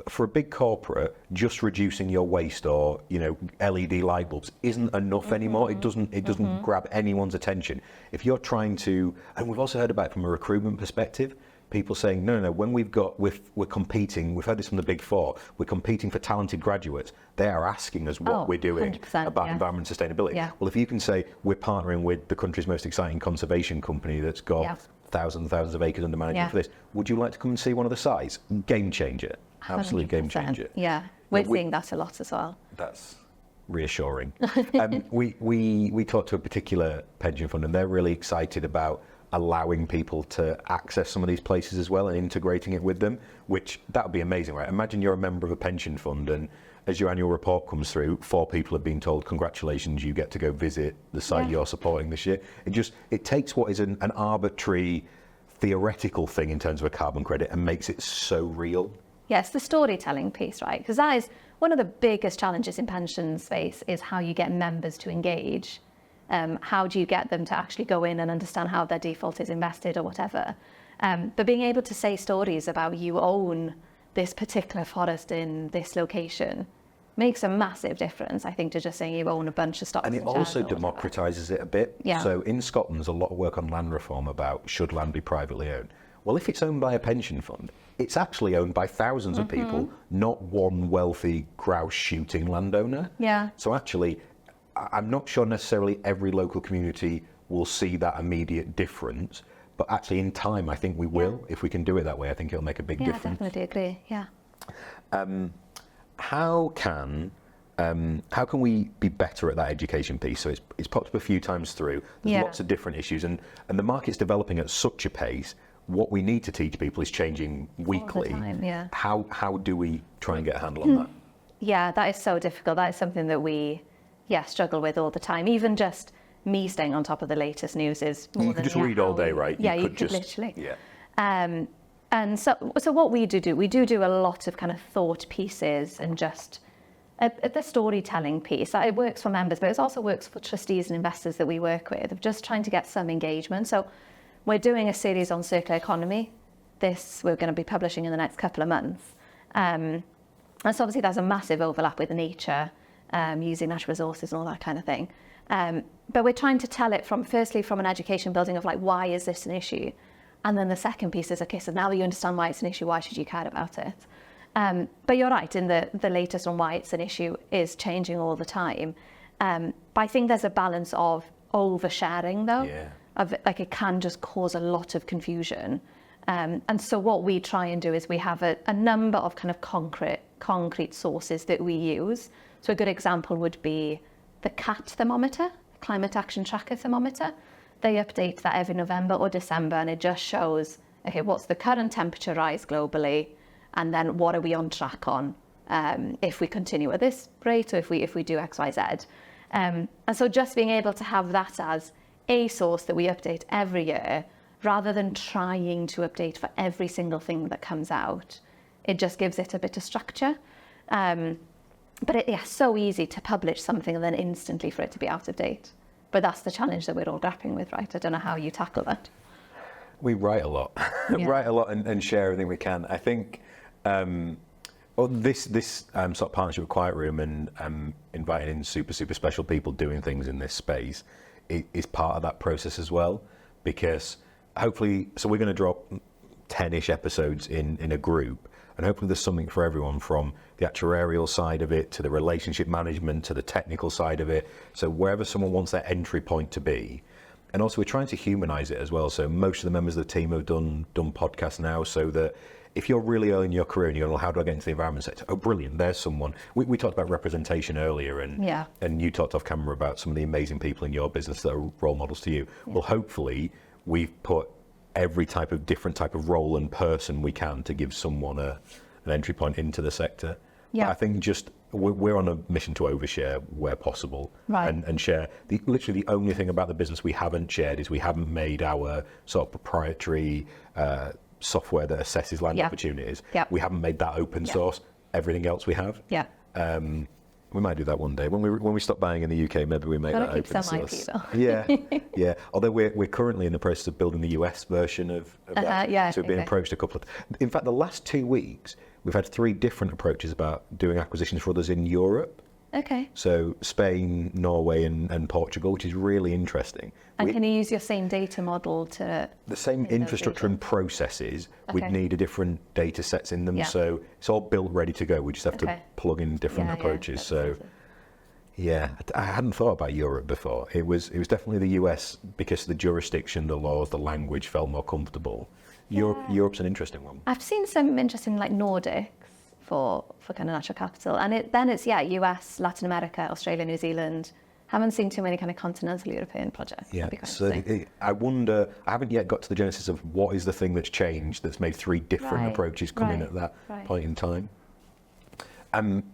for a big corporate, just reducing your waste or LED light bulbs isn't enough anymore. It doesn't grab anyone's attention. If you're trying to, and we've also heard about it from a recruitment perspective, people saying no, when we're competing, we've heard this from the Big Four, we're competing for talented graduates. They are asking us what we're doing about environment and sustainability. Yeah. Well, if you can say we're partnering with the country's most exciting conservation company that's got thousands and thousands of acres under management for this, would you like to come and see one of the sites? Game changer. Absolute game changer. Yeah, we're seeing that a lot as well. That's reassuring. We talked to a particular pension fund, and they're really excited about allowing people to access some of these places as well and integrating it with them, which that would be amazing, right? Imagine you're a member of a pension fund, and as your annual report comes through, 4 people have been told, congratulations, you get to go visit the site you're supporting this year. It takes what is an arbitrary theoretical thing in terms of a carbon credit and makes it so real. Yes, the storytelling piece, right? Because that is one of the biggest challenges in pension space, is how you get members to engage. How do you get them to actually go in and understand how their default is invested or whatever? But being able to say stories about you own this particular forest in this location makes a massive difference, I think, to just saying you own a bunch of stocks. And it also democratises it a bit. Yeah. So in Scotland, there's a lot of work on land reform about should land be privately owned. Well, if it's owned by a pension fund, it's actually owned by thousands of people, not one wealthy grouse shooting landowner. Yeah. So actually, I'm not sure necessarily every local community will see that immediate difference, but actually in time, I think we will. If we can do it that way, I think it'll make a big difference. Yeah, definitely agree, yeah. How can we be better at that education piece? So it's popped up a few times through. There's lots of different issues, and the market's developing at such a pace. What we need to teach people is changing weekly. All the time, yeah. How do we try and get a handle on that? Yeah, that is so difficult. That is something that we struggle with all the time. Even just me staying on top of the latest news is more you could just read all day, right? Yeah, you could literally. Yeah. And so what we do a lot of kind of thought pieces and just the storytelling piece. It works for members, but it also works for trustees and investors that we work with, of just trying to get some engagement. So we're doing a series on circular economy. This we're going to be publishing in the next couple of months. And so obviously there's a massive overlap with nature, using natural resources and all that kind of thing. But we're trying to tell it firstly from an education building of like, why is this an issue? And then the second piece is, okay, so now that you understand why it's an issue, why should you care about it? But you're right, in the latest on why it's an issue is changing all the time. But I think there's a balance of oversharing though. Yeah. Of like it can just cause a lot of confusion. And so what we try and do is we have a number of kind of concrete sources that we use. So a good example would be the CAT thermometer, Climate Action Tracker thermometer. They update that every November or December, and it just shows, okay, what's the current temperature rise globally, and then what are we on track on if we continue at this rate, or if we do X, Y, Z. And so just being able to have that as a source that we update every year, rather than trying to update for every single thing that comes out, it just gives it a bit of structure. But it's so easy to publish something and then instantly for it to be out of date. But that's the challenge that we're all grappling with, right? I don't know how you tackle that. We write a lot, write a lot and share everything we can. I think this sort of partnership with Quiet Room and inviting in super special people doing things in this space is part of that process as well. Because hopefully, so we're going to drop 10-ish episodes in a group, and hopefully there's something for everyone, from the actuarial side of it to the relationship management to the technical side of it. So wherever someone wants their entry point to be. And also we're trying to humanize it as well. So most of the members of the team have done podcasts now, so that if you're really early in your career and you're going, how do I get into the environment sector? Oh, brilliant, there's someone. We talked about representation earlier, and you talked off camera about some of the amazing people in your business that are role models to you. Yeah. Well, hopefully we've put every different type of role and person we can to give someone an entry point into the sector. Yeah. But I think just we're on a mission to overshare where possible, right, and share. Literally the only thing about the business we haven't shared is we haven't made our sort of proprietary software that assesses land opportunities. Yeah. We haven't made that open source. Everything else we have. Yeah. We might do that one day when we stop buying in the UK. Maybe we make that open source. Yeah. Although we're currently in the process of building the US version of that. Yeah. So we've been approached a couple of. In fact, the last 2 weeks we've had 3 different approaches about doing acquisitions for others in Europe. Okay. So Spain, Norway, and Portugal, which is really interesting. And can you use your same data model to... The same infrastructure and processes, we'd need a different data sets in them. Yeah. So it's all built, ready to go. We just have to plug in different approaches. So I hadn't thought about Europe before. It was definitely the US, because the jurisdiction, the laws, the language felt more comfortable. Europe's an interesting one. I've seen some interesting like Nordics for kind of natural capital, and it's US, Latin America, Australia, New Zealand. Haven't seen too many kind of continental European projects. Yeah, so I wonder, I haven't yet got to the genesis of what is the thing that's changed that's made 3 different approaches come in at that point in time.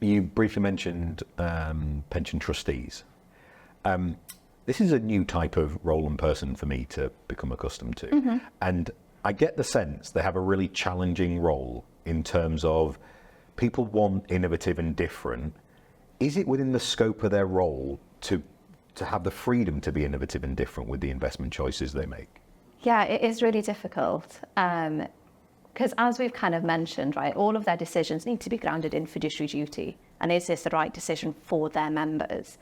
You briefly mentioned pension trustees. This is a new type of role and person for me to become accustomed to. Mm-hmm. And I get the sense they have a really challenging role in terms of people want innovative and different. Is it within the scope of their role to have the freedom to be innovative and different with the investment choices they make? Yeah, it is really difficult. Because as we've kind of mentioned, right, all of their decisions need to be grounded in fiduciary duty. And is this the right decision for their members?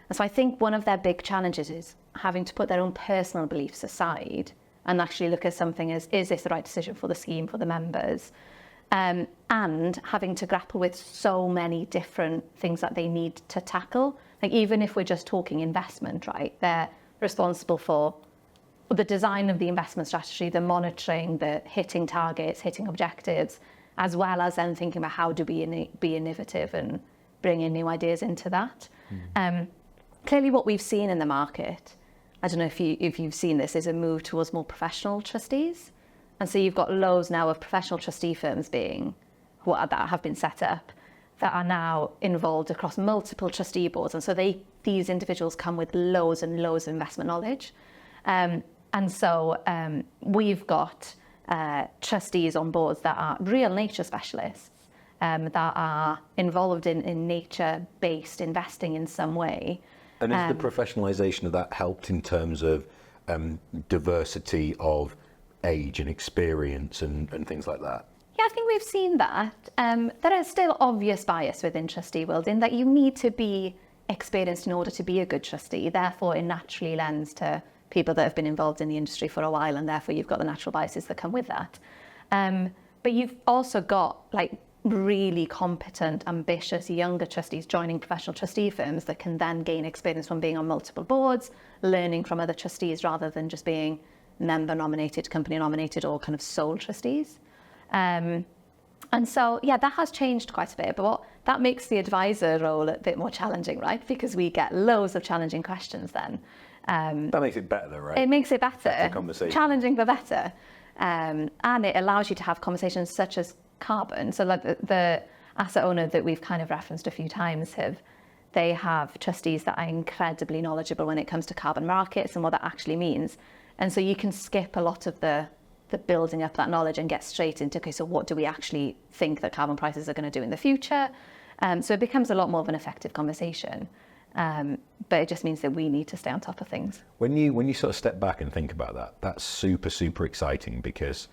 And so I think one of their big challenges is having to put their own personal beliefs aside and actually look at something as, is this the right decision for the scheme, for the members? and having to grapple with so many different things that they need to tackle. Like even if we're just talking investment, right, they're responsible for the design of the investment strategy, the monitoring, the hitting targets, hitting objectives, as well as then thinking about how do we be innovative and bring in new ideas into that. Clearly what we've seen in the market, I don't know if you've seen this, is a move towards more professional trustees. And so you've got loads now of professional trustee firms that have been set up that are now involved across multiple trustee boards. And so these individuals come with loads and loads of investment knowledge. And so we've got trustees on boards that are real nature specialists, that are involved in nature-based investing in some way. And has the professionalisation of that helped in terms of diversity of age and experience and things like that? Yeah, I think we've seen that. There is still obvious bias within trustee world in that you need to be experienced in order to be a good trustee. Therefore, it naturally lends to people that have been involved in the industry for a while, and therefore you've got the natural biases that come with that. But you've also got like really competent, ambitious, younger trustees joining professional trustee firms that can then gain experience from being on multiple boards, learning from other trustees rather than just being member nominated, company nominated, or kind of sole trustees. And so, yeah, that has changed quite a bit, but that makes the advisor role a bit more challenging, right? Because we get loads of challenging questions then. That makes it better, though, right? It makes it better. Conversation. Challenging but better. And it allows you to have conversations such as carbon. So like the asset owner that we've kind of referenced a few times they have trustees that are incredibly knowledgeable when it comes to carbon markets and what that actually means. And so you can skip a lot of the building up that knowledge and get straight into, okay, so what do we actually think that carbon prices are going to do in the future? So it becomes a lot more of an effective conversation. But it just means that we need to stay on top of things. When you sort of step back and think about that, that's super, super exciting because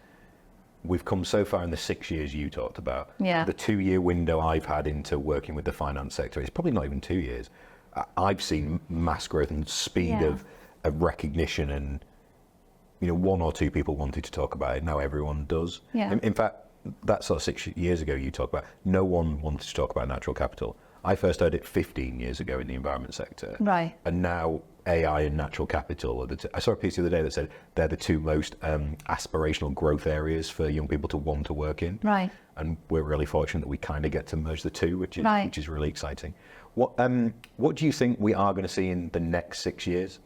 we've come so far in the 6 years you talked about. Yeah. The 2-year window I've had into working with the finance sector, it's probably not even 2 years. I've seen mass growth and speed of recognition, and 1 or 2 people wanted to talk about it. Now everyone does. Yeah. In fact, that sort of 6 years ago you talked about, no one wanted to talk about natural capital. I first heard it 15 years ago in the environment sector. Right. And now AI and natural capital are I saw a piece the other day that said they're the 2 most aspirational growth areas for young people to want to work in. Right. And we're really fortunate that we kind of get to merge the 2, which is really exciting. What do you think we are going to see in the next 6 years?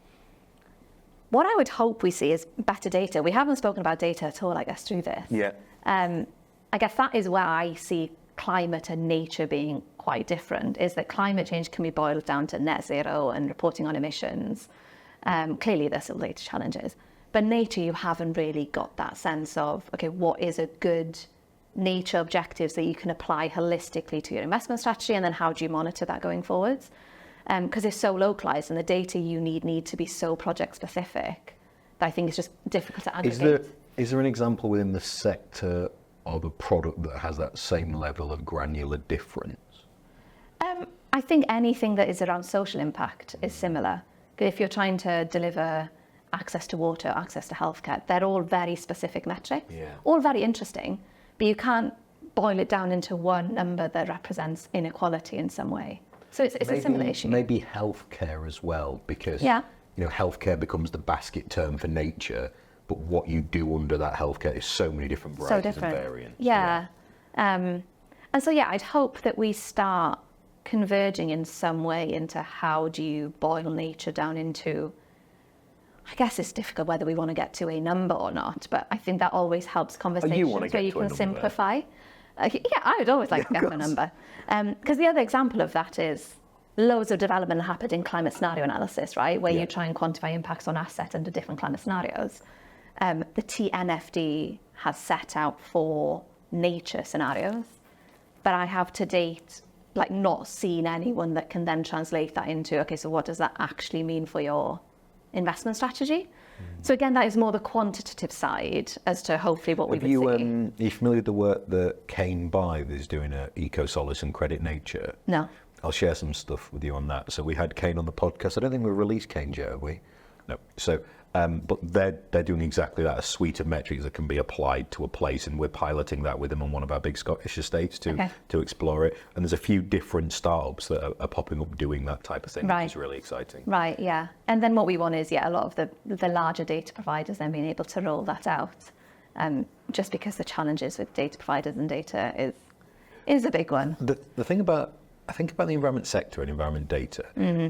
What I would hope we see is better data. We haven't spoken about data at all, I guess, through this. Yeah. I guess that is where I see climate and nature being quite different, is that climate change can be boiled down to net zero and reporting on emissions. Clearly there's still data challenges, but nature, you haven't really got that sense of, okay, what is a good nature objectives that you can apply holistically to your investment strategy, and then how do you monitor that going forwards? Because it's so localized and the data you need to be so project specific that I think it's just difficult to aggregate. Is there an example within the sector of a product that has that same level of granular difference? I think anything that is around social impact is similar. If you're trying to deliver access to water, access to healthcare, they're all very specific metrics, all very interesting, but you can't boil it down into one number that represents inequality in some way. So it's a similar issue. Maybe healthcare as well, because healthcare becomes the basket term for nature, but what you do under that healthcare is so many different varieties and variants. Yeah. And so, I'd hope that we start converging in some way into how do you boil nature down into, I guess it's difficult whether we want to get to a number or not, but I think that always helps conversations where you can simplify. I would always like to get to a number. Because the other example of that is loads of development happened in climate scenario analysis, right? Where you try and quantify impacts on assets under different climate scenarios. The TNFD has set out 4 nature scenarios, but I have to date not seen anyone that can then translate that into, okay, so what does that actually mean for your investment strategy? So again, that is more the quantitative side as to hopefully what we would see. Are you familiar with the work that Kane Bive is doing at EcoSolace and Credit Nature? No. I'll share some stuff with you on that. So we had Kane on the podcast. I don't think we've released Kane yet, have we? No. So But they're doing exactly that, a suite of metrics that can be applied to a place, and we're piloting that with them on one of our big Scottish estates to explore it. And there's a few different startups that are popping up doing that type of thing, which is really exciting. Right, yeah. And then what we want is, a lot of the larger data providers then being able to roll that out, just because the challenges with data providers and data is a big one. The thing about, I think about the environment sector and environment data,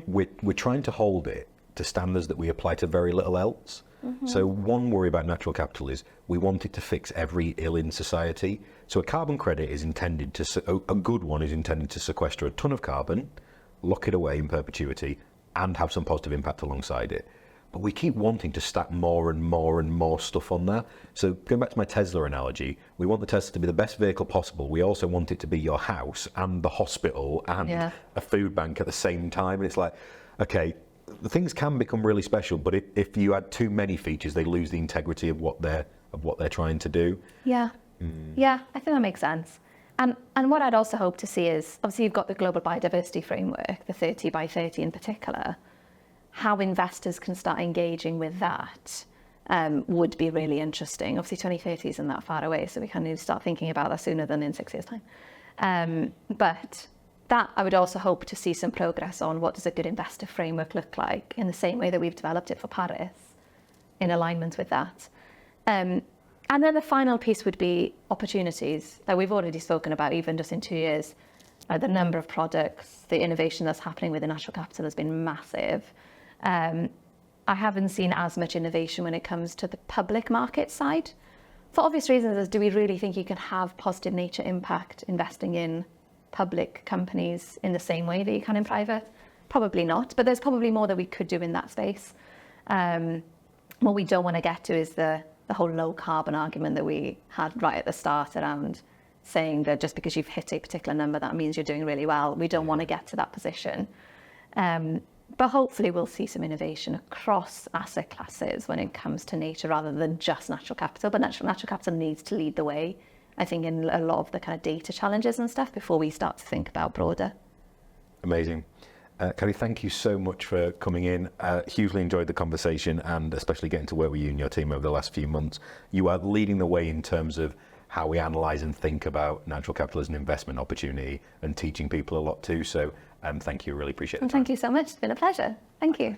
we're trying to hold it to standards that we apply to very little else. So one worry about natural capital is we want it to fix every ill in society. So a carbon credit is intended to, a good one is intended to sequester a ton of carbon, lock it away in perpetuity, and have some positive impact alongside it. But we keep wanting to stack more and more and more stuff on that. So going back to my Tesla analogy, we want the Tesla to be the best vehicle possible. We also want it to be your house and the hospital and a food bank at the same time. And it's like, okay, the things can become really special, but if you add too many features, they lose the integrity of what they're trying to do. Yeah, I think that makes sense. And what I'd also hope to see is, obviously you've got the global biodiversity framework, the 30 by 30 in particular. How investors can start engaging with that would be really interesting. Obviously 2030 isn't that far away, so we can start thinking about that sooner than in 6 years' time. But that I would also hope to see some progress on what does a good investor framework look like, in the same way that we've developed it for Paris, in alignment with that. And then the final piece would be opportunities that we've already spoken about, even just in 2 years. The number of products, the innovation that's happening within natural capital has been massive. I haven't seen as much innovation when it comes to the public market side. For obvious reasons, is do we really think you can have positive nature impact investing in public companies in the same way that you can in private? Probably not, but there's probably more that we could do in that space. What we don't want to get to is the whole low carbon argument that we had right at the start around saying that just because you've hit a particular number, that means you're doing really well. We don't want to get to that position. But hopefully we'll see some innovation across asset classes when it comes to nature, rather than just natural capital. But natural capital needs to lead the way, I think, in a lot of the kind of data challenges and stuff before we start to think about broader. Amazing. Cadi, thank you so much for coming in. Hugely enjoyed the conversation, and especially getting to work with you and your team over the last few months. You are leading the way in terms of how we analyse and think about natural capital as an investment opportunity, and teaching people a lot too. So thank you, really appreciate it. Thank you so much. It's been a pleasure. Thank you.